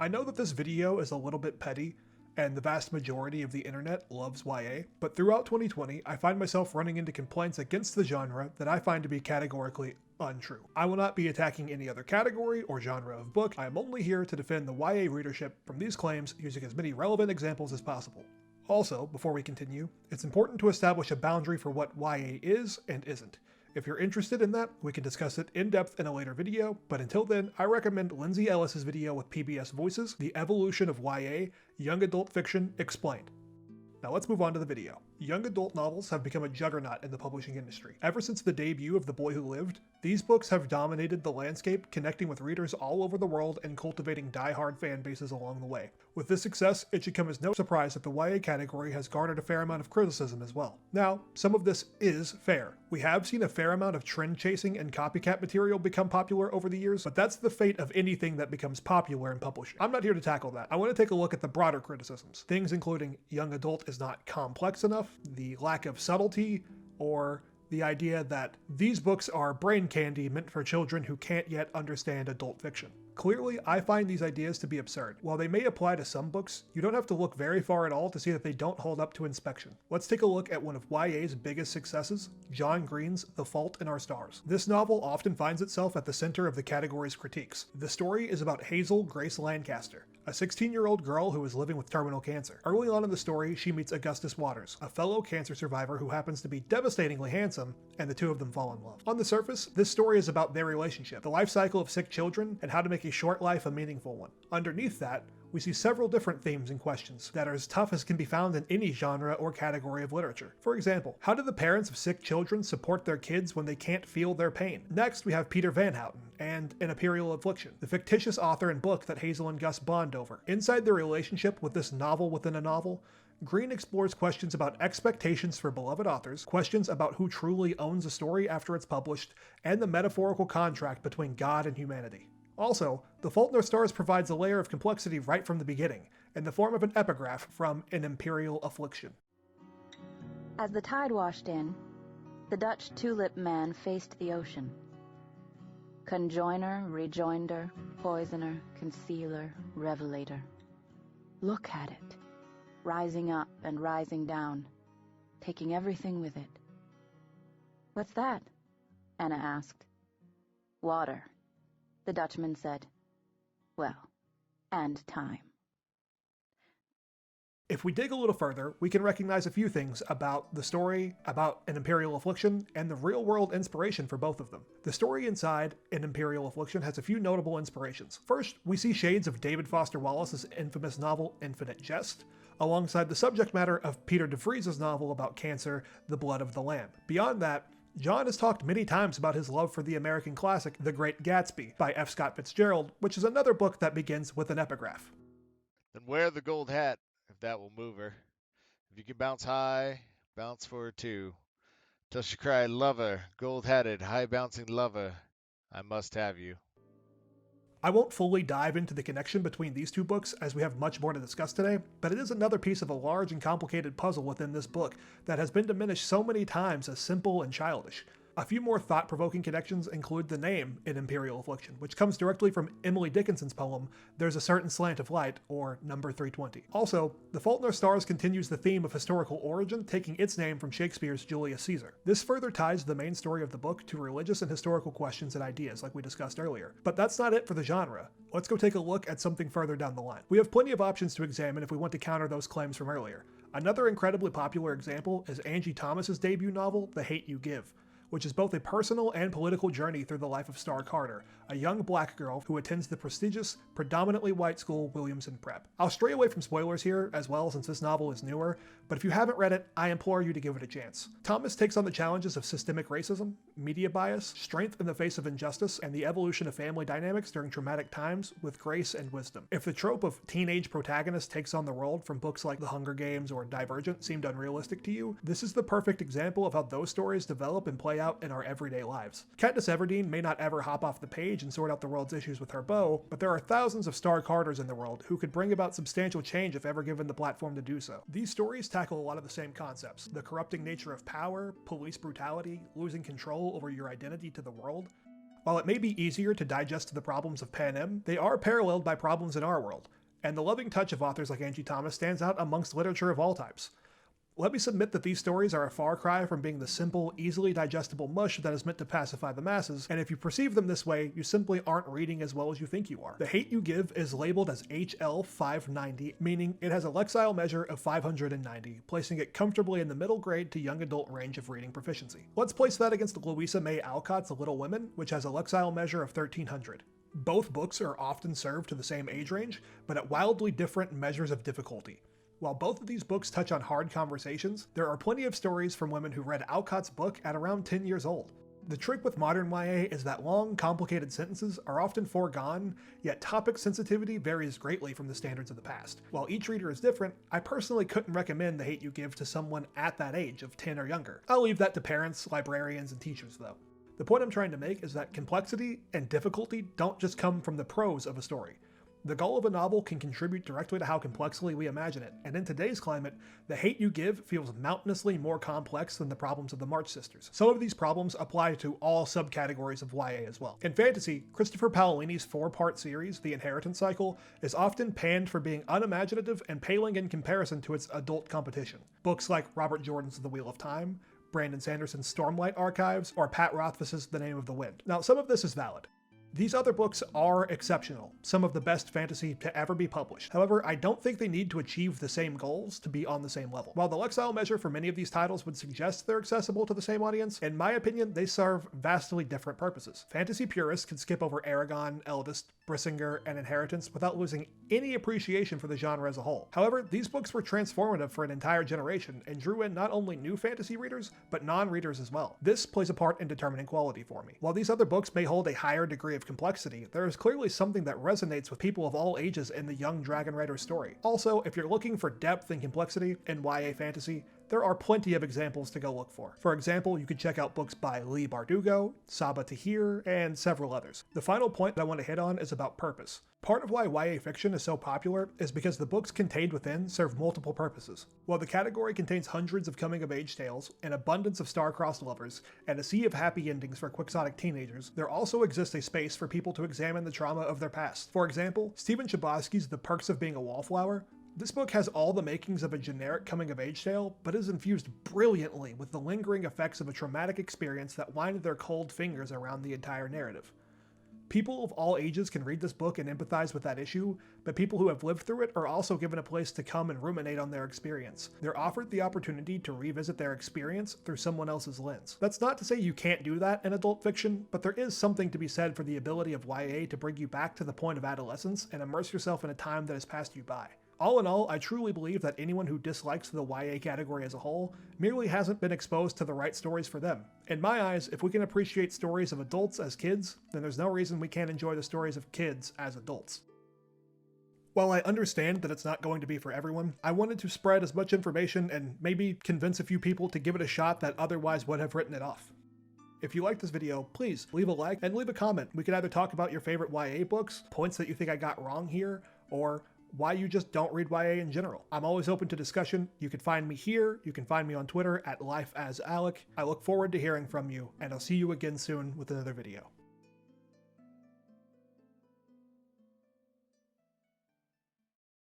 I know that this video is a little bit petty, and the vast majority of the internet loves YA, but throughout 2020, I find myself running into complaints against the genre that I find to be categorically untrue. I will not be attacking any other category or genre of book. I am only here to defend the YA readership from these claims using as many relevant examples as possible. Also, before we continue, it's important to establish a boundary for what YA is and isn't. If you're interested in that, we can discuss it in depth in a later video, but until then, I recommend Lindsay Ellis's video with PBS Voices, The Evolution of YA, Young Adult Fiction Explained. Now let's move on to the video. Young adult novels have become a juggernaut in the publishing industry. Ever since the debut of The Boy Who Lived, these books have dominated the landscape, connecting with readers all over the world and cultivating die-hard fan bases along the way. With this success, it should come as no surprise that the YA category has garnered a fair amount of criticism as well. Now, some of this is fair. We have seen a fair amount of trend chasing and copycat material become popular over the years, but that's the fate of anything that becomes popular in publishing. I'm not here to tackle that. I want to take a look at the broader criticisms. Things including young adult is not complex enough, the lack of subtlety, or the idea that these books are brain candy meant for children who can't yet understand adult fiction. Clearly, I find these ideas to be absurd. While they may apply to some books, you don't have to look very far at all to see that they don't hold up to inspection. Let's take a look at one of YA's biggest successes, John Green's The Fault in Our Stars. This novel often finds itself at the center of the category's critiques. The story is about Hazel Grace Lancaster, a 16-year-old girl who is living with terminal cancer. Early on in the story, she meets Augustus Waters, a fellow cancer survivor who happens to be devastatingly handsome, and the two of them fall in love. On the surface, this story is about their relationship, the life cycle of sick children, and how to make a short life a meaningful one. Underneath that, we see several different themes and questions that are as tough as can be found in any genre or category of literature. For example, how do the parents of sick children support their kids when they can't feel their pain? Next, we have Peter Van Houten and An Imperial Affliction, the fictitious author and book that Hazel and Gus bond over. Inside their relationship with this novel within a novel, Green explores questions about expectations for beloved authors, questions about who truly owns a story after it's published, and the metaphorical contract between God and humanity. Also, The Fault in Our Stars provides a layer of complexity right from the beginning, in the form of an epigraph from An Imperial Affliction. As the tide washed in, the Dutch tulip man faced the ocean. Conjoiner, rejoinder, poisoner, concealer, revelator. Look at it, rising up and rising down, taking everything with it. What's that? Anna asked. Water, the Dutchman said. Well, and time. If we dig a little further, we can recognize a few things about the story, about An Imperial Affliction, and the real-world inspiration for both of them. The story inside An Imperial Affliction has a few notable inspirations. First, we see shades of David Foster Wallace's infamous novel Infinite Jest, alongside the subject matter of Peter DeVries's novel about cancer, The Blood of the Lamb. Beyond that, John has talked many times about his love for the American classic The Great Gatsby by F. Scott Fitzgerald, which is another book that begins with an epigraph. Then wear the gold hat, if that will move her. If you can bounce high, bounce for her too. Till she cry, lover, gold-hatted, high-bouncing lover, I must have you. I won't fully dive into the connection between these two books as we have much more to discuss today, but it is another piece of a large and complicated puzzle within this book that has been diminished so many times as simple and childish. A few more thought-provoking connections include the name An Imperial Affliction, which comes directly from Emily Dickinson's poem, There's a Certain Slant of Light, or Number 320. Also, The Fault in Our Stars continues the theme of historical origin, taking its name from Shakespeare's Julius Caesar. This further ties the main story of the book to religious and historical questions and ideas, like we discussed earlier. But that's not it for the genre. Let's go take a look at something further down the line. We have plenty of options to examine if we want to counter those claims from earlier. Another incredibly popular example is Angie Thomas's debut novel, The Hate U Give, which is both a personal and political journey through the life of Star Carter, a young black girl who attends the prestigious, predominantly white school Williamson Prep. I'll stray away from spoilers here as well since this novel is newer, but if you haven't read it, I implore you to give it a chance. Thomas takes on the challenges of systemic racism, media bias, strength in the face of injustice, and the evolution of family dynamics during traumatic times with grace and wisdom. If the trope of teenage protagonist takes on the world from books like The Hunger Games or Divergent seemed unrealistic to you, this is the perfect example of how those stories develop and play out in our everyday lives. Katniss Everdeen may not ever hop off the page and sort out the world's issues with her bow, but there are thousands of Star Carters in the world who could bring about substantial change if ever given the platform to do so. These stories tackle a lot of the same concepts: the corrupting nature of power, police brutality, losing control over your identity to the world. While it may be easier to digest the problems of Panem, they are paralleled by problems in our world, and the loving touch of authors like Angie Thomas stands out amongst literature of all types. Let me submit that these stories are a far cry from being the simple, easily digestible mush that is meant to pacify the masses, and if you perceive them this way, you simply aren't reading as well as you think you are. The Hate You Give is labeled as HL 590, meaning it has a Lexile measure of 590, placing it comfortably in the middle grade to young adult range of reading proficiency. Let's place that against Louisa May Alcott's Little Women, which has a Lexile measure of 1300. Both books are often served to the same age range, but at wildly different measures of difficulty. While both of these books touch on hard conversations, there are plenty of stories from women who read Alcott's book at around 10 years old. The trick with modern YA is that long, complicated sentences are often foregone, yet topic sensitivity varies greatly from the standards of the past. While each reader is different, I personally couldn't recommend The Hate You Give to someone at that age of 10 or younger. I'll leave that to parents, librarians, and teachers though. The point I'm trying to make is that complexity and difficulty don't just come from the prose of a story. The goal of a novel can contribute directly to how complexly we imagine it, and in today's climate, The Hate You Give feels mountainously more complex than the problems of the March Sisters. Some of these problems apply to all subcategories of YA as well. In fantasy, Christopher Paolini's 4-part series, The Inheritance Cycle, is often panned for being unimaginative and paling in comparison to its adult competition. Books like Robert Jordan's The Wheel of Time, Brandon Sanderson's Stormlight Archives, or Pat Rothfuss's The Name of the Wind. Now, some of this is valid. These other books are exceptional, some of the best fantasy to ever be published. However, I don't think they need to achieve the same goals to be on the same level. While the Lexile measure for many of these titles would suggest they're accessible to the same audience, in my opinion, they serve vastly different purposes. Fantasy purists can skip over Aragon, Eldest, Brissinger, and Inheritance without losing any appreciation for the genre as a whole. However, these books were transformative for an entire generation and drew in not only new fantasy readers, but non-readers as well. This plays a part in determining quality for me. While these other books may hold a higher degree of complexity, there is clearly something that resonates with people of all ages in the young Dragon Rider story. Also, if you're looking for depth and complexity in YA fantasy, there are plenty of examples to go look for. For example, you could check out books by Leigh Bardugo, Sabaa Tahir, and several others. The final point that I want to hit on is about purpose. Part of why YA fiction is so popular is because the books contained within serve multiple purposes. While the category contains hundreds of coming-of-age tales, an abundance of star-crossed lovers, and a sea of happy endings for quixotic teenagers, there also exists a space for people to examine the trauma of their past. For example, Stephen Chbosky's The Perks of Being a Wallflower. This book has all the makings of a generic coming-of-age tale, but is infused brilliantly with the lingering effects of a traumatic experience that wind their cold fingers around the entire narrative. People of all ages can read this book and empathize with that issue, but people who have lived through it are also given a place to come and ruminate on their experience. They're offered the opportunity to revisit their experience through someone else's lens. That's not to say you can't do that in adult fiction, but there is something to be said for the ability of YA to bring you back to the point of adolescence and immerse yourself in a time that has passed you by. All in all, I truly believe that anyone who dislikes the YA category as a whole merely hasn't been exposed to the right stories for them. In my eyes, if we can appreciate stories of adults as kids, then there's no reason we can't enjoy the stories of kids as adults. While I understand that it's not going to be for everyone, I wanted to spread as much information and maybe convince a few people to give it a shot that otherwise would have written it off. If you liked this video, please leave a like and leave a comment. We could either talk about your favorite YA books, points that you think I got wrong here, or why you just don't read YA in general. I'm always open to discussion. You can find me here. You can find me on Twitter at LifeAsAlec. I look forward to hearing from you, and I'll see you again soon with another video.